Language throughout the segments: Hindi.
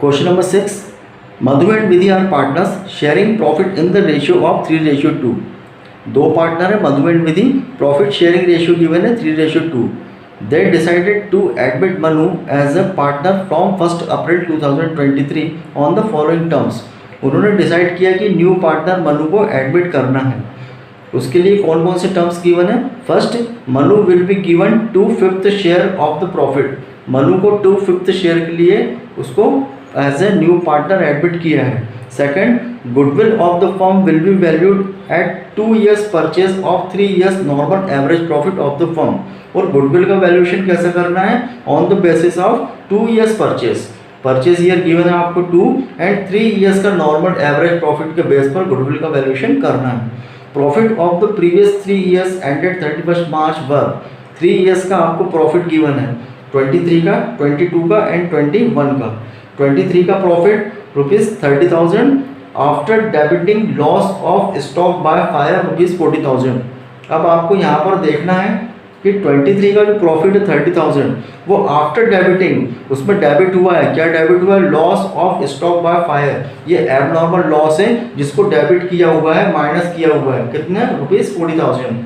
Question number 6, Madhu and Vidhi are partners sharing profit in the ratio of 3:2। दो पार्टनर है Madhu and Vidhi, profit sharing ratio given है 3:2। They decided to admit Manu as a partner from 1 April 2023 on the following terms. उन्होंने डिसाइड किया कि न्यू पार्टनर मनु को एडमिट करना है। उसके लिए कौन कौन से टर्म्स गिवन है? First, Manu will be given 2/5 share of the profit. Manu को 2/5 शेयर के लिए उसको as a new partner admit किया है। Second, goodwill of the firm will be valued at 2 years purchase of 3 years normal average profit of the firm. और गुडविल का वैल्यूएशन कैसे करना है? On the basis of 2 years purchase year given है आपको 2 एंड 3 years का नॉर्मल एवरेज प्रॉफिट के बेस पर गुडविल का वैल्यूएशन करना है। Profit of the previous 3 years ended 31 March were. 3 years का आपको प्रॉफिट गिवन है, 23 का, 22 का एंड 21 का। 23 का profit ₹30,000 after debiting loss of stock by fire ₹40,000। अब आपको यहाँ पर देखना है कि 23 का जो प्रॉफिट है 30,000 वो आफ्टर डेबिटिंग उसमें डेबिट हुआ है। क्या डेबिट हुआ है? Loss of stock by fire. ये एबनॉर्मल लॉस है जिसको डेबिट किया हुआ है, माइनस किया हुआ है। कितने? ₹40,000।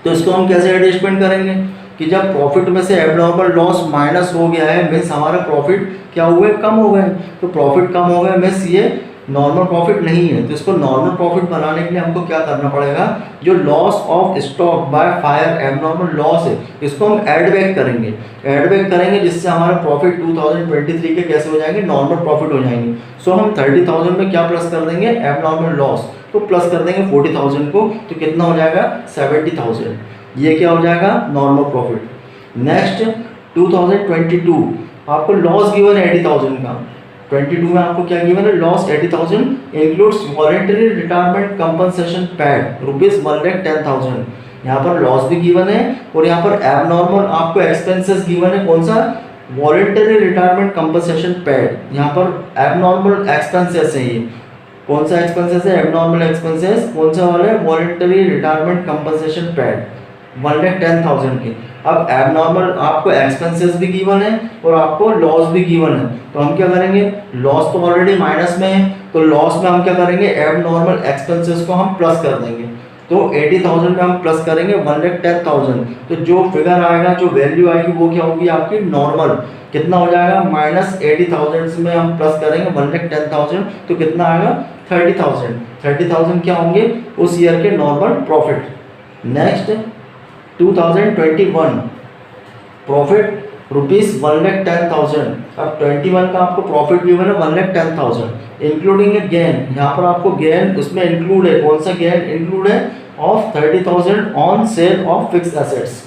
तो इसको हम कैसे एडजस्टमेंट करेंगे कि जब प्रॉफिट में से एबनॉर्मल लॉस माइनस हो गया है मीन्स हमारा प्रॉफिट क्या हुए? कम हो गए। तो प्रॉफिट कम हो गए मीन्स ये नॉर्मल प्रॉफिट नहीं है। तो इसको नॉर्मल प्रॉफिट बनाने के लिए हमको क्या करना पड़ेगा? जो loss of stock by fire abnormal loss है इसको हम ऐड बैक करेंगे जिससे हमारा प्रॉफिट 2023 के कैसे हो जाएंगे? नॉर्मल प्रॉफिट हो जाएंगे। सो हम 30,000 में क्या प्लस कर देंगे? Abnormal loss. तो प्लस कर देंगे 40,000 को, तो कितना हो जाएगा? 70,000। ये क्या हो जाएगा? Normal profit. नेक्स्ट 2022 आपको लॉस गिवन है 80,000 का। 22 में आपको क्या गिवन है? Loss 80,000 includes voluntary retirement compensation pad ₹1,10,000। यहाँ पर लॉस भी गिवन है और यहाँ पर एबनॉर्मल आपको एक्सपेंसेस गिवन है। कौन सा? Voluntary retirement compensation pad. यहाँ पर एबनॉर्मल एक्सपेंसेस है। ये कौन सा एक्सपेंसेस है? Abnormal expenses. कौन सा वाला है? वॉलंटरी रिटायरमेंट कंपनसेशन पैड 110,000 के। अब एबनॉर्मल आपको एक्सपेंसेस भी गिवन है और आपको लॉस भी गिवन है। तो हम क्या करेंगे? लॉस तो ऑलरेडी माइनस में है, तो लॉस में हम क्या करेंगे? एबनॉर्मल एक्सपेंसेस को हम प्लस कर देंगे। तो 80,000 में हम प्लस करेंगे 110,000। तो जो फिगर आएगा, जो वैल्यू आएगी वो क्या होगी? आपकी नॉर्मल। कितना हो जाएगा? -80,000 में हम प्लस करेंगे 110,000 तो कितना आएगा? 30,000। 30,000 क्या होंगे? उस ईयर के नॉर्मल प्रॉफिट। Next 2021 profit ₹110,000। अब 21 का आपको प्रॉफिट गिवन है 110,000 इंक्लूडिंग ए गेन। यहाँ पर आपको गेन उसमें इंक्लूड है। कौन सा गेन इंक्लूड है? Of 30,000 on sale of fix assets.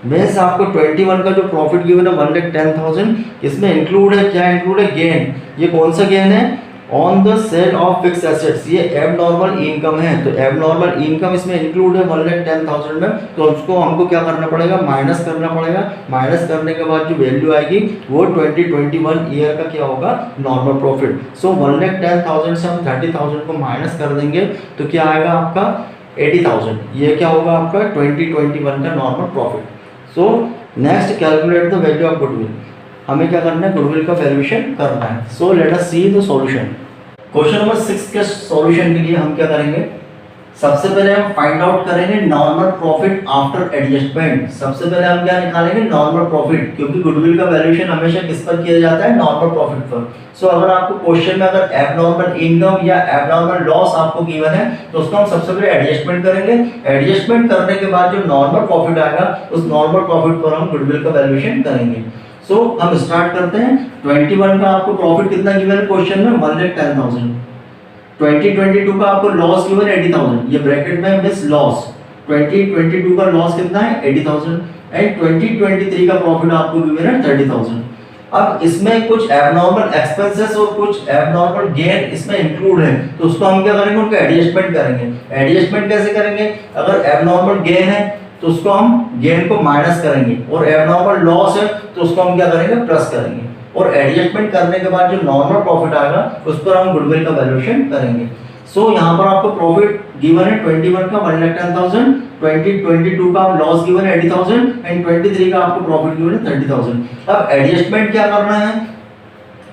Means आपको 21 का जो प्रॉफिट गिवन है 110,000 इसमें इंक्लूड है। क्या इंक्लूड है? गेन। ये कौन सा गेन है? On the sale of fix assets. ये एबनॉर्मल इनकम है। तो एबनॉर्मल इनकम इसमें इंक्लूड है 110,000 में। तो उसको हमको क्या करना पड़ेगा? माइनस करना पड़ेगा। माइनस करने के बाद जो वैल्यू आएगी वो 2021 ईयर का क्या होगा? Normal profit. सो 110,000 से हम 30,000 को माइनस कर देंगे तो क्या आएगा आपका? 80,000। ये क्या होगा आपका? 2021 का normal profit. So next calculate the value of goodwill. हमें क्या करना है? गुडविल का वैल्यूएशन करना है। So let us see the solution. Question number 6 के सॉल्यूशन के लिए हम क्या करेंगे? सबसे पहले हम फाइंड आउट करेंगे नॉर्मल प्रॉफिट आफ्टर एडजस्टमेंट। सबसे पहले हम क्या निकालेंगे? नॉर्मल प्रॉफिट, क्योंकि गुडविल का वैल्यूएशन हमेशा किस पर किया जाता है? नॉर्मल प्रॉफिट पर। सो अगर आपको क्वेश्चन में अगर एबनॉर्मल इनकम या एबनॉर्मल लॉस आपको गिवन है तो उसको हम सबसे पहले एडजस्टमेंट करेंगे। एडजस्टमेंट करने के बाद जो नॉर्मल प्रॉफिट आएगा उस नॉर्मल प्रॉफिट पर हम गुडविल का वैल्यूएशन करेंगे। सो हम स्टार्ट करते हैं। 21 का आपको प्रॉफिट कितना गिवन है क्वेश्चन में? 110,000। 2022 का आपको लॉस गिवन है 80,000। ये ब्रैकेट में मिस लॉस। 2022 का लॉस कितना है? 80,000 एंड 2023 का प्रॉफिट आपको गिवन है 30,000। अब इसमें कुछ एबनॉर्मल एक्सपेंसेस और कुछ एबनॉर्मल गेन इसमें इंक्लूड है। तो उसको हम क्या करेंगे? उनका एडजस्टमेंट करेंगे। एडजस्टमेंट कैसे करेंगे? अगर एबनॉर्मल गेन है तो उसको हम गेन को माइनस करेंगे और एबनॉर्मल लॉस है तो उसको हम क्या करेंगे? प्लस करेंगे। और एडजस्टमेंट करने के बाद जो नॉर्मल प्रॉफिट आएगा उस पर हम गुडविल का वैल्यूएशन करेंगे। सो यहाँ पर आपको प्रॉफिट गिवन है 21 का 110,000, 2022 का लॉस गिवन है 80,000 एंड 23 का आपको प्रॉफिट गिवन है 30,000। अब एडजस्टमेंट क्या करना है?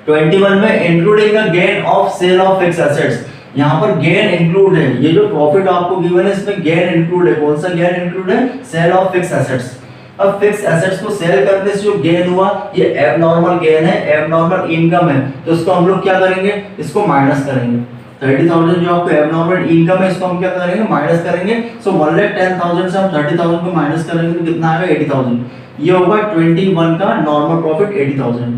21 में including the gain of sale of fix assets, यहाँ पर गेन इंक्लूड है, ये जो प्रॉफिट आपको गिवन है इसमें गेन इंक्लूड है। कौन सा गेन इंक्लूड है? Sale of fix assets. अब फिक्स एसेट्स को सेल करने से जो गेन हुआ ये एबनॉर्मल गेन है, एबनॉर्मल इनकम है, तो इसको हम लोग क्या करेंगे? इसको माइनस करेंगे। 30,000 जो आपको एबनॉर्मल इनकम है इसको हम क्या करेंगे? माइनस करेंगे। सो 1,10,000 से हम 30,000 को माइनस करेंगे तो कितना आएगा? 80,000। ये होगा 21 का नॉर्मल प्रॉफिट 80,000।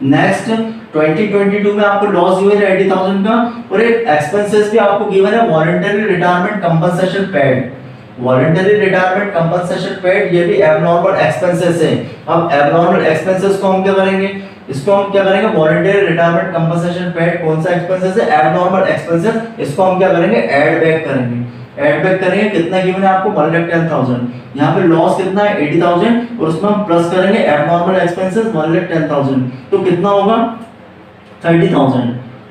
नेक्स्ट 2022 में आपको लॉस गिवन है 80,000 का, और एक एक्सपेंसेस भी आपको गिवन है voluntary retirement compensation paid. Voluntary retirement compensation paid ये भी एबनॉर्मल एक्सपेंसेस है। अब एबनॉर्मल एक्सपेंसेस को हम क्या करेंगे? इसको हम क्या करेंगे? वॉलंटरी रिटायरमेंट कंपनसेशन पेड कौन सा एक्सपेंसेस है? Abnormal expenses. इसको हम क्या करेंगे? ऐड बैक करेंगे। ऐड बैक करेंगे, कितना गिवन है आपको? 1,10,000। यहाँ पे लॉस कितना है? 80,000, और उसमें हम प्लस करेंगे एबनॉर्मल एक्सपेंसेस 1,10,000, तो कितना होगा? 30,000।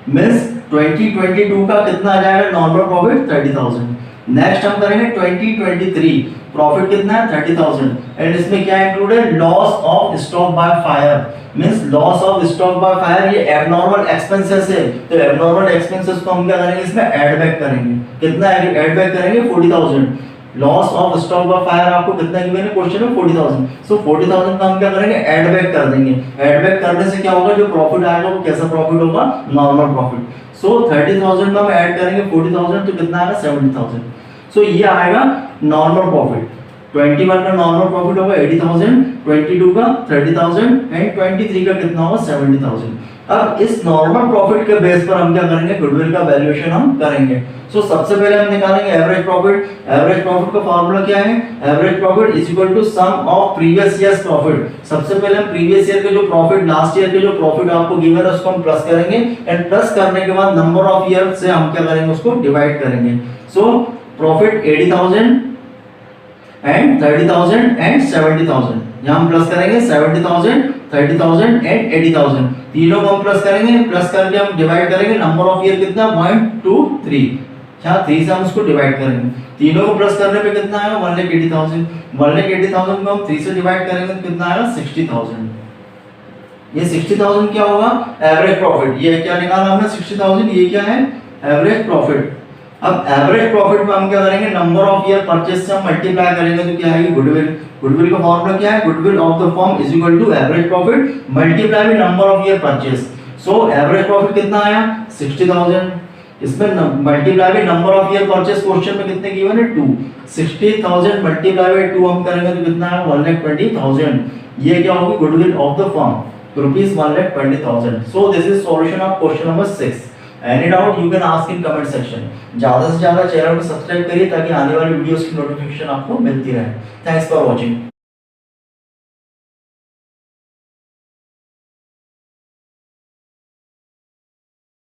मींस 2022 का कितना आ जाएगा नॉर्मल प्रॉफिट? 30,000। नेक्स्ट हम करेंगे 2023 प्रॉफिट कितना है? 30,000, एंड इसमें क्या इंक्लूड है? Loss of stock by fire. Means loss of stock by fire ये एबनॉर्मल एक्सपेंसेस है, तो एबनॉर्मल एक्सपेंसेस को हम क्या करेंगे? इसमें ऐड बैक करेंगे। कितना ऐड बैक करेंगे? 40,000। Loss of stock by fire आपको कितना गिवन है क्वेश्चन में? 40,000। सो 40,000 का हम क्या करेंगे? ऐड बैक कर देंगे। ऐड बैक करने से क्या होगा? जो प्रॉफिट आएगा वो कैसा प्रॉफिट होगा? Normal profit. सो 30,000 में हम ऐड करेंगे 40,000 तो कितना आएगा? 70,000। सो ये आएगा नॉर्मल प्रॉफिट। 21 का नॉर्मल प्रॉफिट होगा 80,000, 22 का 30,000, एंड 23 का कितना होगा? 70,000। अब इस नॉर्मल प्रॉफिट के बेस पर हम क्या करेंगे? गुडविल का वैल्यूएशन हम करेंगे। सो सबसे पहले हम निकालेंगे एवरेज प्रॉफिट। एवरेज प्रॉफिट का फार्मूला क्या है? Average profit is equal to sum of previous years profit. सबसे पहले हम प्रीवियस ईयर के जो प्रॉफिट, लास्ट ईयर के जो प्रॉफिट आपको गिवन है उसको हम प्लस करेंगे, एंड प्लस करने के बाद नंबर ऑफ ईयर से हम क्या करेंगे? उसको डिवाइड करेंगे। सो प्रॉफिट 80,000 एंड 30,000 एंड 70,000, यहाँ हम प्लस करेंगे 70,000, 30,000 एंड 80,000, तीनों को हम प्लस करेंगे। प्लस करके हम डिवाइड करेंगे, नंबर ऑफ ईयर कितना? 0.23, यहाँ 3 से हम उसको डिवाइड करेंगे। तीनों को प्लस करने पे कितना आएगा? 1,80,000। 1,80,000 को हम 3 से डिवाइड करेंगे तो कितना आएगा? 60,000। ये 60,000 क्या होगा? Average profit. ये क्या निकाला हमने? 60,000। ये क्या है? Average profit. अब एवरेज प्रॉफिट में हम क्या करेंगे? नंबर ऑफ ईयर परचेज से हम मल्टीप्लाई करेंगे तो क्या आएगी? गुडविल। गुडविल का फॉर्मूला क्या है? Goodwill of the firm is equal to average profit multiply with number of year purchase. So average profit कितना आया? 60,000। इसमें multiply with number of year purchase question में कितने गिवन है? 2। 60,000 मल्टीप्लाई विद 2 हम करेंगे तो कितना आएगा? 1,20,000। ये क्या होगी? Goodwill of the firm rupees 1,20,000। So this is solution of question number 6। Any doubt you can ask in comment section. ज्यादा से ज्यादा चैनल को सब्सक्राइब करिए ताकि आने वाली वीडियोस की नोटिफिकेशन आपको मिलती रहे। Thanks for watching.